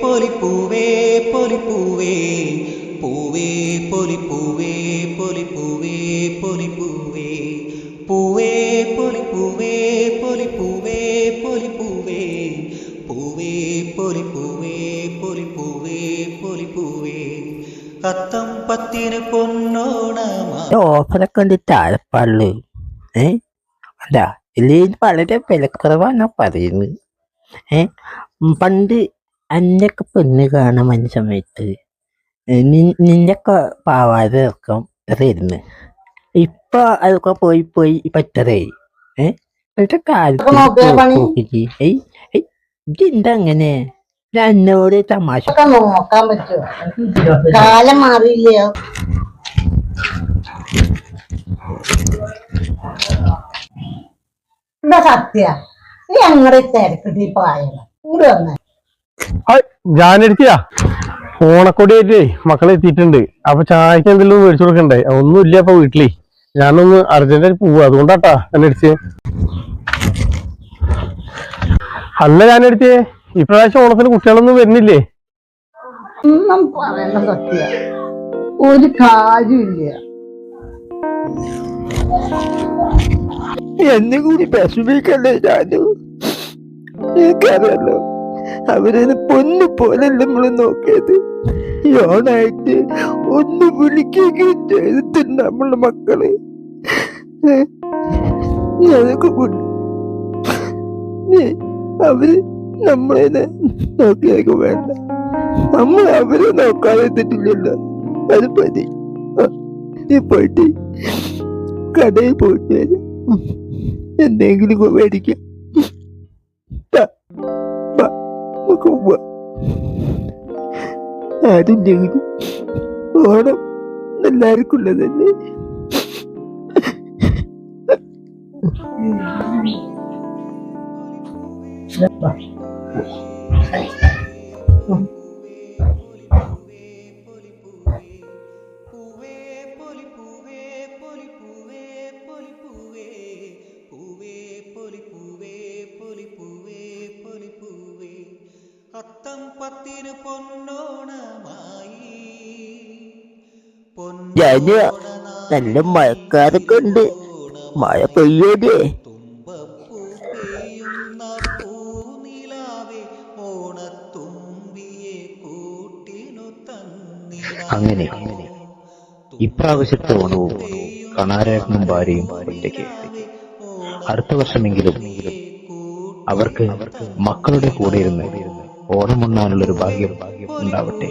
പൊലിപ്പൂവേ പൊലിപ്പൂവേ പൂവേ പൊലിപ്പൂവേ പൊലിപ്പൂവേ പൊലിപ്പൂവേ പൂവേ പൊലിപ്പൂവേ പൊലിപ്പൂവേ പൊലിപ്പൂവേ പൂവേ പൊലിപ്പൂവേ പൊലിപ്പൂവേ പൊലിപ്പൂവേ അത്തം പത്തിന് പൊന്നോണമാ. ഓഫറൊക്കെ ഉണ്ട് താഴെപ്പാടില്. അല്ല ഇതിൽ വളരെ വിലക്കുറവാണ് പറയുന്നത്. പണ്ട് അന്നൊക്കെ പെണ്ണ് കാണാൻ വന്ന സമയത്ത് നിന്നൊക്കെ പാവാത ഇറക്കം ഇതായിരുന്നു. ഇപ്പൊ അതൊക്കെ പോയി പോയി പറ്റതായി. ഇപ്പോഴത്തെ കാലത്ത് ഇതെന്താ അങ്ങനെ? എന്നോട് തമാശ നോക്കാൻ പറ്റുമോ? കാലം മാറിയില്ലയോ? എന്താ സത്യ നീ അങ്ങനെ തിരക്കിട്ട് പായണം കൂടെ വന്നേ. ഞാനെടുത്തിയാ ഓണക്കൊടിയായിട്ടേ മക്കളെ എത്തിയിട്ടുണ്ട്. അപ്പൊ ചായക്ക് എന്തെങ്കിലും മേടിച്ചു കൊടുക്കണ്ടേ? ഒന്നുമില്ല അപ്പൊ വീട്ടിലേ. ഞാനൊന്ന് അർജന്റായിട്ട് പോവാ, അതുകൊണ്ടാട്ടാ എന്നെ അടിച്ചേ. അല്ല ഞാനെടുത്തേ, ഇപ്രാവശ്യം ഓണത്തിന് കുട്ടികളൊന്നും വരുന്നില്ലേ? ഒന്നും പറയണ സത്യ ഒരു കാര്യമില്ല. എന്നെ കൂടി വിഷമിക്കല്ലേ ഞാനു. എനിക്കറിയാലോ അവരെ പൊന്നു പോലെ നമ്മള് നോക്കിയത്. ഈ ഓണായിട്ട് ഒന്ന് വിളിക്കുകയും ചെയ്തിട്ടുണ്ട് നമ്മളെ മക്കള്. അതൊക്കെ കൊണ്ട് അവര് നമ്മളെ നോക്കിയൊക്കെ വേണ്ട. നമ്മൾ അവരെ നോക്കാതെ എത്തിട്ടില്ലല്ലോ. അത് മതി. നീ പോയിട്ട് കടയിൽ പോയിട്ട് വരാം, എന്തെങ്കിലും മേടിക്കാം. ആരുണ്ടെങ്കിലും ഓണം എല്ലാവർക്കും ഉള്ളതല്ലേ. അത്തം പത്തിന് പൊന്നോണമായി. നല്ല മഴക്കാരൊക്കെ ഉണ്ട്. മഴ പെയ്യോടെ. തുമ്പപ്പൂ പെയ്യുന്ന പൂനിലാവേ ഓണത്തുമ്പിയെ കൂട്ടിനു തന്നിടാ. അങ്ങനെ ഇപ്രാവശ്യത്തെ ഓണവും കണാരേട്ടനും ഭാര്യയും ഒറ്റയ്ക്ക്. അടുത്ത വർഷമെങ്കിലും അവർക്ക് മക്കളുടെ കൂടെ ഇരുന്ന് ഓണമുണ്ണാനുള്ളൊരു ഭാഗ്യം ഉണ്ടാവട്ടെ.